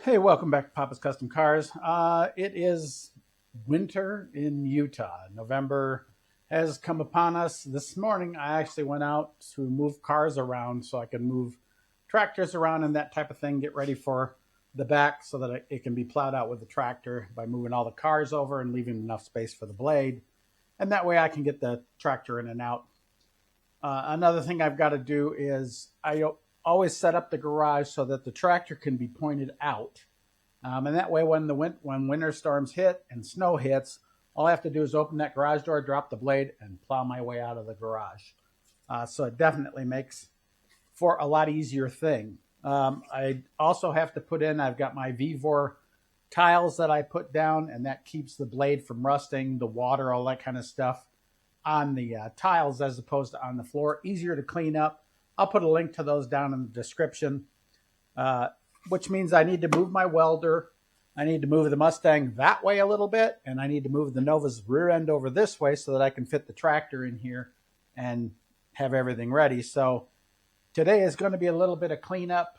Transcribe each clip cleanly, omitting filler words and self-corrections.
Hey, welcome back to Papa's Custom Cars. It is winter in Utah. November has come upon us. This morning, I actually went out to move cars around so I can move tractors around and that type of thing, get ready for the back so that it can be plowed out with the tractor by moving all the cars over and leaving enough space for the blade. And that way I can get the tractor in and out. Another thing I've got to do is I always set up the garage so that the tractor can be pointed out. And that way when winter storms hit and snow hits, all I have to do is open that garage door, drop the blade, and plow my way out of the garage. So it definitely makes for a lot easier thing. I also have to put in, I've got my VVOR tiles that I put down, and that keeps the blade from rusting, the water, all that kind of stuff on the tiles as opposed to on the floor. Easier to clean up. I'll put a link to those down in the description, which means I need to move my welder. I need to move the Mustang that way a little bit, and I need to move the Nova's rear end over this way so that I can fit the tractor in here and have everything ready. So today is going to be a little bit of cleanup.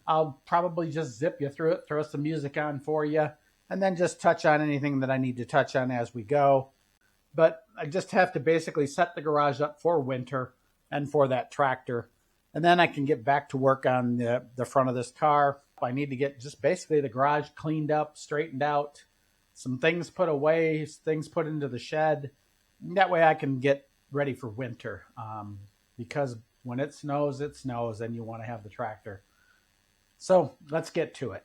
I'll probably just zip you through it, throw some music on for you, and then just touch on anything that I need to touch on as we go. But I just have to basically set the garage up for winter and for that tractor. And then I can get back to work on the front of this car. I need to get just basically the garage cleaned up, straightened out, some things put away, things put into the shed. That way I can get ready for winter. Because when it snows, and you want to have the tractor. So let's get to it.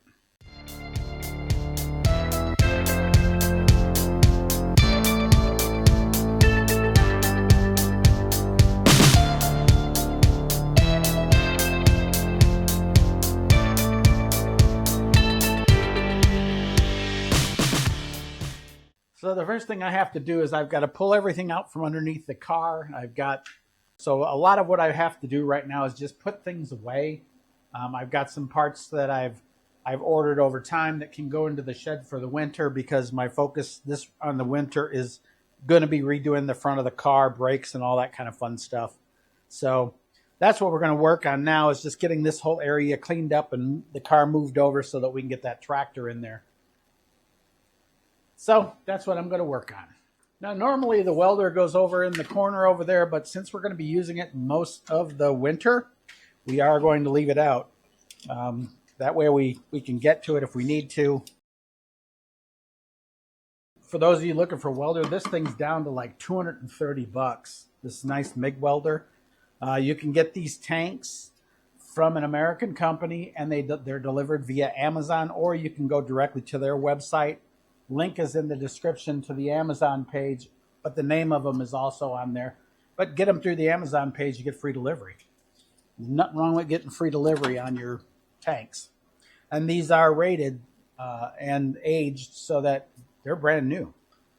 So the first thing I have to do is I've got to pull everything out from underneath the car. So a lot of what I have to do right now is just put things away. I've got some parts that I've ordered over time that can go into the shed for the winter because my focus on the winter is going to be redoing the front of the car, brakes, and all that kind of fun stuff. So that's what we're going to work on now, is just getting this whole area cleaned up and the car moved over so that we can get that tractor in there. So that's what I'm going to work on. Now, normally the welder goes over in the corner over there, but since we're going to be using it most of the winter, we are going to leave it out. That way we can get to it if we need to. For those of you looking for welder, this thing's down to like $230. This nice MIG welder. You can get these tanks from an American company, and they're delivered via Amazon, or you can go directly to their website. Link is in the description to the Amazon page, but the name of them is also on there. But get them through the Amazon page, you get free delivery. There's nothing wrong with getting free delivery on your tanks. And these are rated and aged so that they're brand new.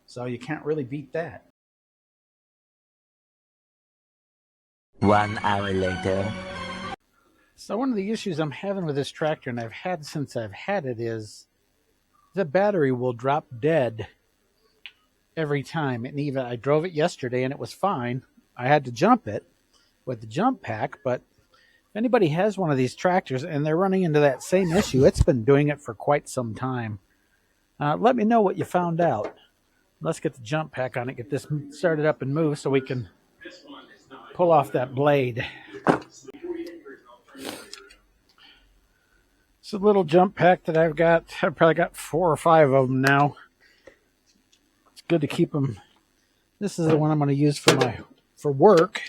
So you can't really beat that. 1 hour later. So one of the issues I'm having with this tractor, and I've had since I've had it, is the battery will drop dead every time. And even I drove it yesterday and it was fine. I had to jump it with the jump pack, but if anybody has one of these tractors and they're running into that same issue, it's been doing it for quite some time. Let me know what you found out. Let's get the jump pack on it, get this started up and move so we can pull off that blade. It's a little jump pack that I've got. I've probably got 4 or 5 of them now. It's good to keep them. This is the one I'm going to use for work,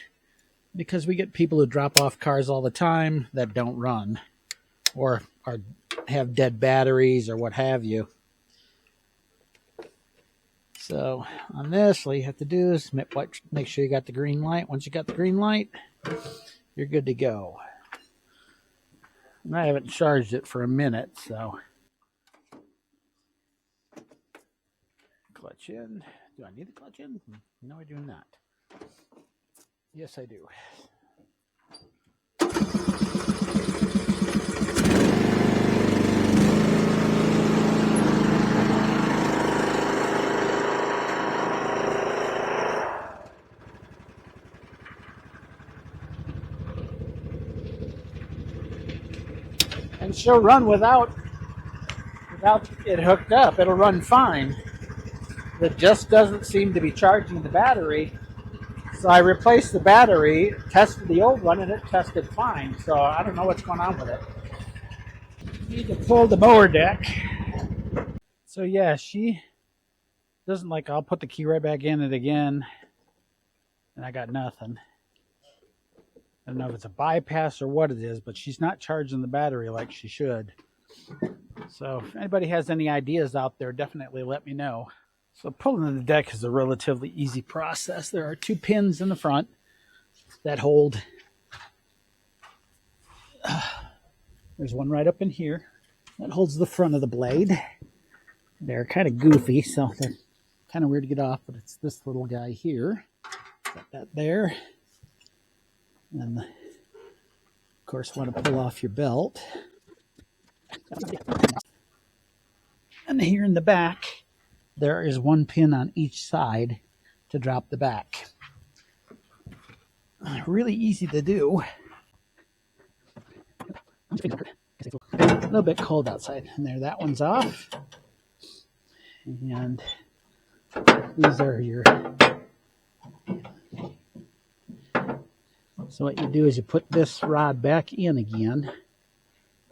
because we get people who drop off cars all the time that don't run or have dead batteries or what have you. So on this, all you have to do is make sure you got the green light. Once you got the green light, you're good to go. And I haven't charged it for a minute, so. Clutch in. Do I need the clutch in? No, I do not. Yes, I do. And she'll run without without it hooked up, it'll run fine. It just doesn't seem to be charging the battery. So I replaced the battery, tested the old one, and it tested fine. So I don't know what's going on with it. Need to pull the mower deck. So yeah, she doesn't like, I'll put the key right back in it again, and I got nothing. I don't know if it's a bypass or what it is, but she's not charging the battery like she should. So if anybody has any ideas out there, definitely let me know. So pulling the deck is a relatively easy process. There are 2 pins in the front that hold. There's one right up in here that holds the front of the blade. They're kind of goofy, so they're kind of weird to get off, but it's this little guy here. Got that there. And of course, want to pull off your belt. And here in the back, there is 1 pin on each side to drop the back. Really easy to do. A little bit cold outside. And there, that one's off. And these are your... So what you do is you put this rod back in again,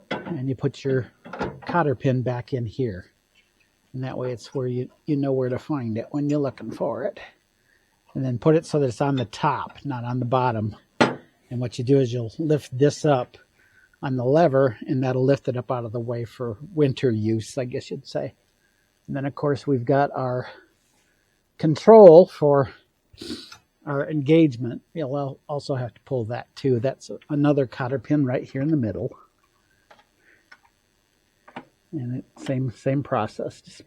and you put your cotter pin back in here. And that way it's where you know where to find it when you're looking for it. And then put it so that it's on the top, not on the bottom. And what you do is you'll lift this up on the lever, and that'll lift it up out of the way for winter use, I guess you'd say. And then, of course, we've got our control for our engagement. You'll also have to pull that too. That's another cotter pin right here in the middle. And same process. Just,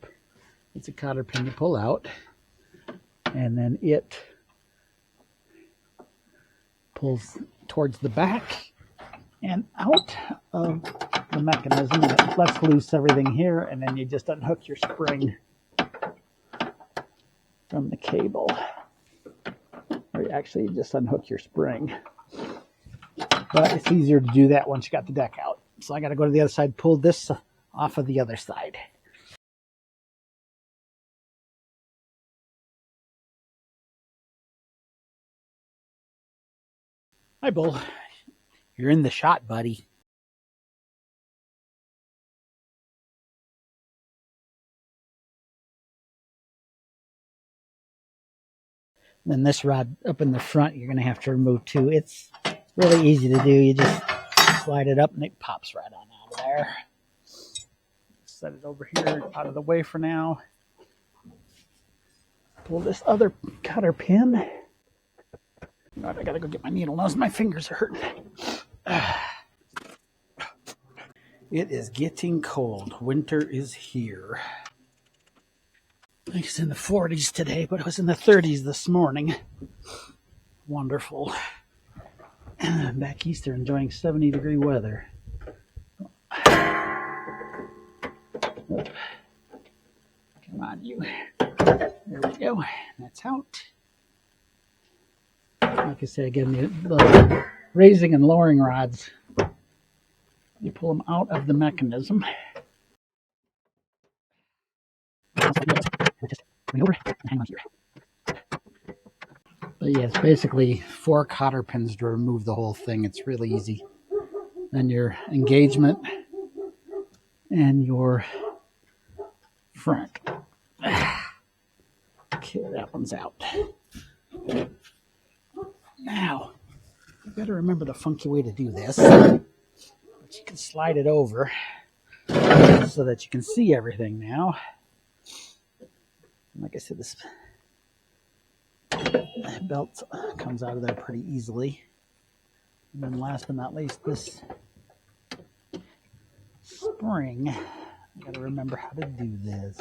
it's a cotter pin you pull out, and then it pulls towards the back and out of the mechanism. And it lets loose everything here, and then you just unhook your spring from the cable. Or actually, you just unhook your spring. But it's easier to do that once you got the deck out. So I got to go to the other side, pull this off of the other side. Hi, Bull. You're in the shot, buddy. Then this rod up in the front, you're going to have to remove too. It's really easy to do. You just slide it up and it pops right on out of there. Set it over here out of the way for now. Pull this other cotter pin. God, I got to go get my needle nose. My fingers are hurting. It is getting cold. Winter is here. It's in the 40s today, but it was in the 30s this morning. Wonderful. Back east, they're enjoying 70-degree weather. Come on, you. There we go. That's out. Like I said, again, the raising and lowering rods, you pull them out of the mechanism. Just bring over and hang on here. But yeah, it's basically 4 cotter pins to remove the whole thing. It's really easy. Then your engagement and your front. Okay, that one's out. Now, you better remember the funky way to do this. But you can slide it over so that you can see everything now. Like I said, this belt comes out of there pretty easily. And then last but not least, this spring. I gotta remember how to do this.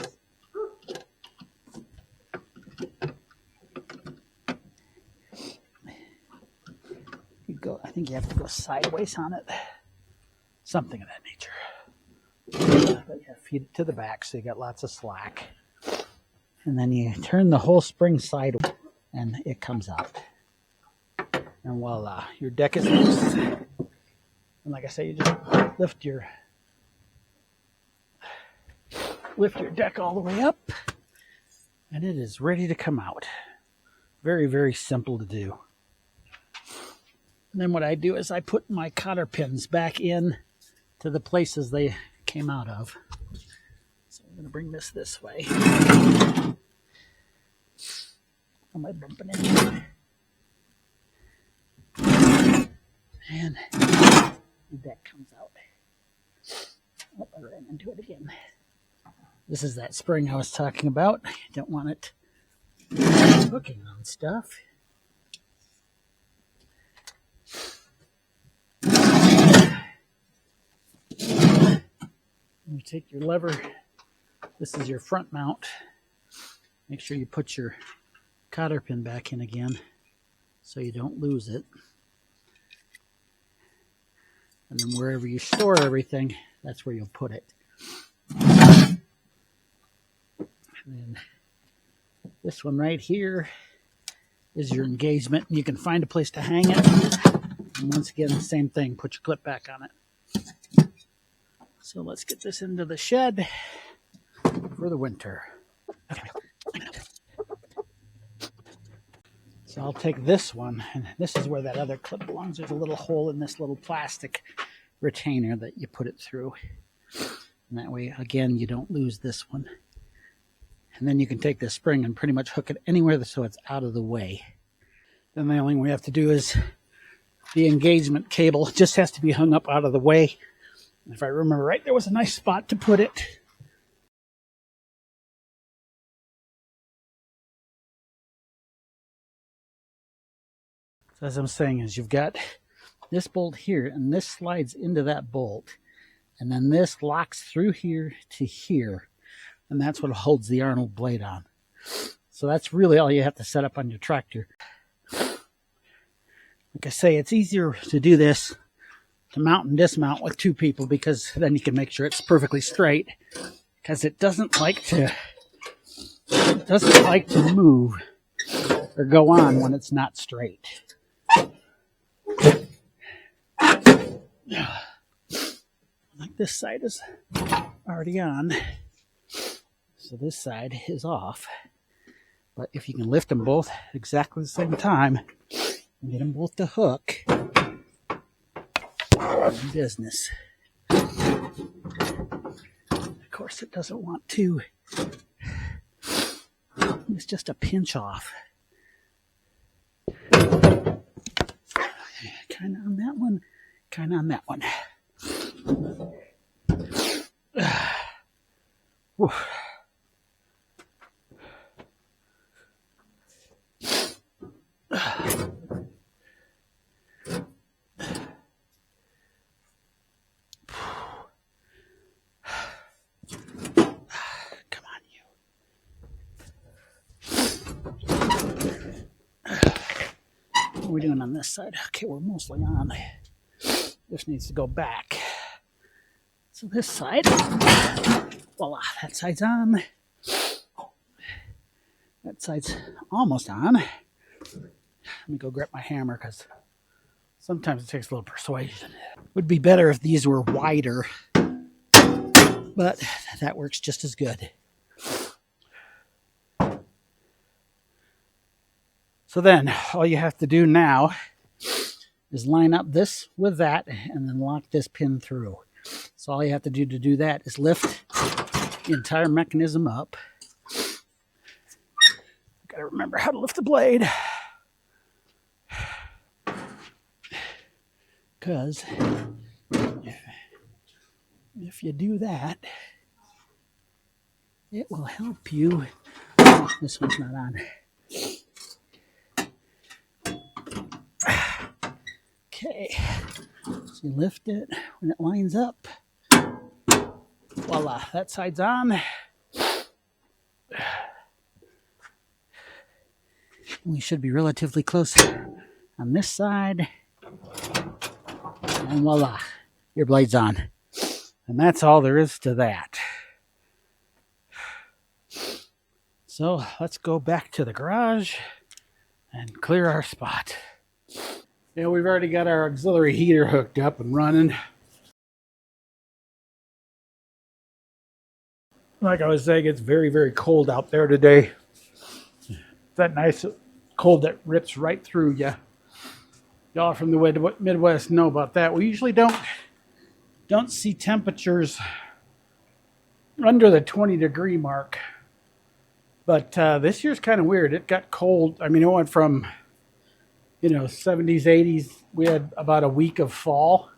I think you have to go sideways on it. Something of that nature. But yeah, feed it to the back so you got lots of slack. And then you turn the whole spring sideways and it comes out. And voila, your deck is loose. And like I say, you just lift your lift your deck all the way up, and it is ready to come out. Very, very simple to do. And then what I do is I put my cotter pins back in to the places they came out of. So I'm going to bring this way. Am I bumping into it? And the deck comes out. Oh, I ran into it again. This is that spring I was talking about. I don't want it hooking on stuff. You take your lever. This is your front mount. Make sure you put your cotter pin back in again so you don't lose it. And then wherever you store everything, that's where you'll put it. And then this one right here is your engagement. You can find a place to hang it. And once again, the same thing. Put your clip back on it. So let's get this into the shed for the winter. Okay. So I'll take this one, and this is where that other clip belongs. There's a little hole in this little plastic retainer that you put it through. And that way, again, you don't lose this one. And then you can take this spring and pretty much hook it anywhere so it's out of the way. Then the only thing we have to do is the engagement cable just has to be hung up out of the way. And if I remember right, there was a nice spot to put it. So as I'm saying is you've got this bolt here, and this slides into that bolt. And then this locks through here to here. And that's what holds the Arnold blade on. So that's really all you have to set up on your tractor. Like I say, it's easier to do this, to mount and dismount with two people, because then you can make sure it's perfectly straight. Because it doesn't like to move or go on when it's not straight. Like this side is already on, so this side is off. But if you can lift them both exactly the same time and get them both to hook, business. Of course, it doesn't want to. It's just a pinch off. Kind of on that one, kind of on that one. Come on, you. What are we doing on this side? Okay, we're mostly on. This needs to go back. So this side, voila, that side's on. That side's almost on. Let me go grab my hammer, because sometimes it takes a little persuasion. Would be better if these were wider, but that works just as good. So then, all you have to do now is line up this with that and then lock this pin through. So all you have to do that is lift the entire mechanism up. Gotta remember how to lift the blade, because if you do that, it will help you. Oh, this one's not on. Okay, so you lift it when it lines up. Voila, that side's on. We should be relatively close on this side. And voila, your blade's on. And that's all there is to that. So let's go back to the garage and clear our spot. Yeah, we've already got our auxiliary heater hooked up and running. Like I was saying, it's very, very cold out there today. That nice cold that rips right through you. Y'all from the Midwest know about that. We usually don't see temperatures under the 20-degree mark. But this year's kind of weird. It got cold. I mean, it went from, 70s, 80s. We had about a week of fall,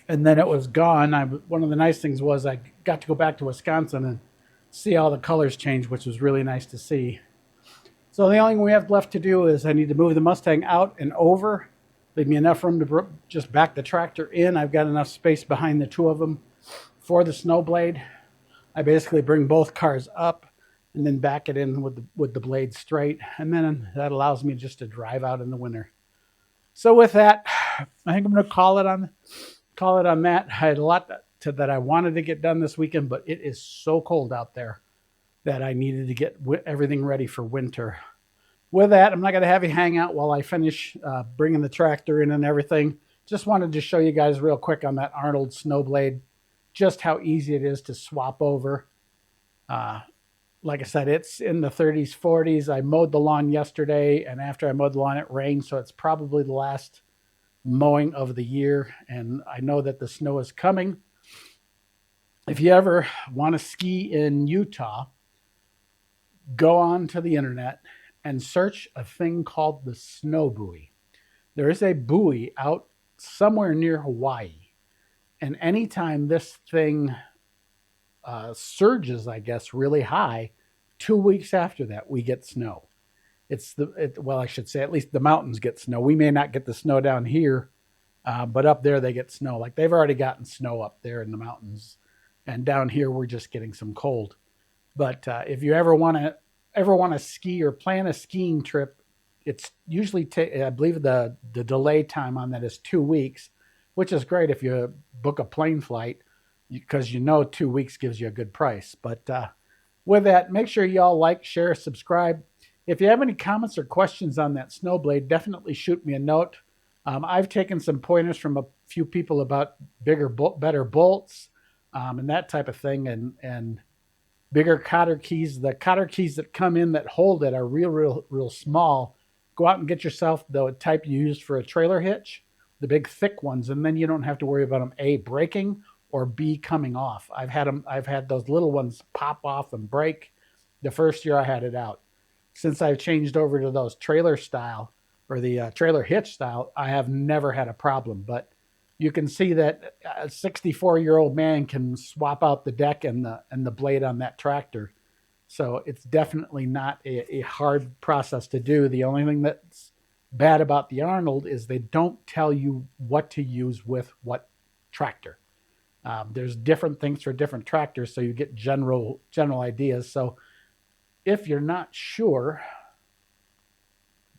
and then it was gone. One of the nice things was I got to go back to Wisconsin and see all the colors change, which was really nice to see. So the only thing we have left to do is I need to move the Mustang out and over, leave me enough room to just back the tractor in. I've got enough space behind the two of them for the snow blade. I basically bring both cars up and then back it in with the blade straight, and then that allows me just to drive out in the winter. So with that, I think I'm going to call it on that. I had a lot that I wanted to get done this weekend, but it is so cold out there that I needed to get everything ready for winter. With that, I'm not going to have you hang out while I finish bringing the tractor in and everything. Just wanted to show you guys real quick on that Arnold snowblade just how easy it is to swap over. Like I said, it's in the 30s, 40s. I mowed the lawn yesterday, and after I mowed the lawn, it rained, so it's probably the last mowing of the year, and I know that the snow is coming. If you ever want to ski in Utah, go on to the internet and search a thing called the snow buoy. There is a buoy out somewhere near Hawaii, and anytime this thing surges, I guess, really high, 2 weeks after that, we get snow. Well, I should say at least the mountains get snow. We may not get the snow down here, but up there they get snow. Like they've already gotten snow up there in the mountains, and down here we're just getting some cold. But if you ever want to ski or plan a skiing trip, it's usually I believe the delay time on that is 2 weeks, which is great if you book a plane flight because 2 weeks gives you a good price. But with that, make sure y'all like, share, subscribe. If you have any comments or questions on that snowblade, definitely shoot me a note. I've taken some pointers from a few people about bigger, better bolts and that type of thing, and bigger cotter keys. The cotter keys that come in that hold it are real small. Go out and get yourself the type you use for a trailer hitch, the big thick ones, and then you don't have to worry about them A, breaking, or B, coming off. I've had those little ones pop off and break the first year I had it out. Since I've changed over to those trailer style or the trailer hitch style, I have never had a problem. But you can see that a 64-year-old man can swap out the deck and the blade on that tractor. So it's definitely not a hard process to do. The only thing that's bad about the Arnold is they don't tell you what to use with what tractor. There's different things for different tractors, so you get general ideas. So if you're not sure,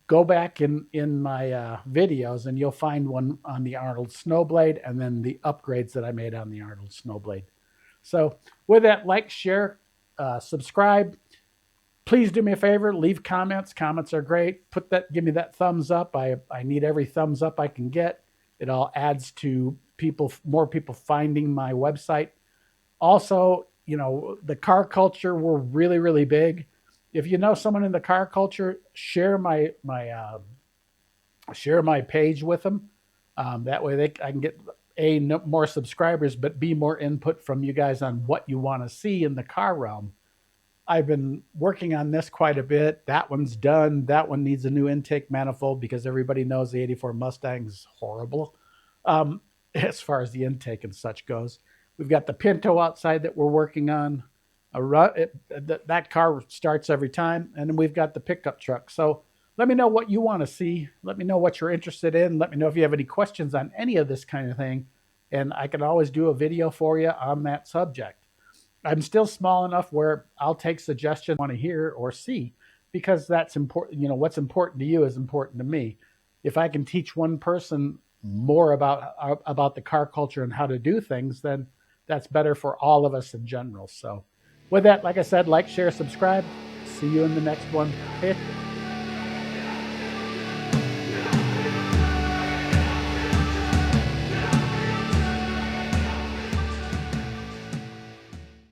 go back in my videos and you'll find one on the Arnold snowblade and then the upgrades that I made on the Arnold snowblade. So with that, like, share, subscribe. Please do me a favor, leave comments. Comments are great. Give me that thumbs up. I need every thumbs up I can get. It all adds to more people finding my website. Also, the car culture, we're really, really big. If you know someone in the car culture, share my page with them. That way I can get more subscribers, but B, more input from you guys on what you want to see in the car realm. I've been working on this quite a bit. That one's done. That one needs a new intake manifold because everybody knows the 84 Mustang's horrible as far as the intake and such goes. We've got the Pinto outside that we're working on. That car starts every time. And then we've got the pickup truck. So let me know what you want to see. Let me know what you're interested in. Let me know if you have any questions on any of this kind of thing. And I can always do a video for you on that subject. I'm still small enough where I'll take suggestions I want to hear or see, because that's important. What's important to you is important to me. If I can teach one person more about the car culture and how to do things, then that's better for all of us in general. So with that, like I said, like, share, subscribe. See you in the next one.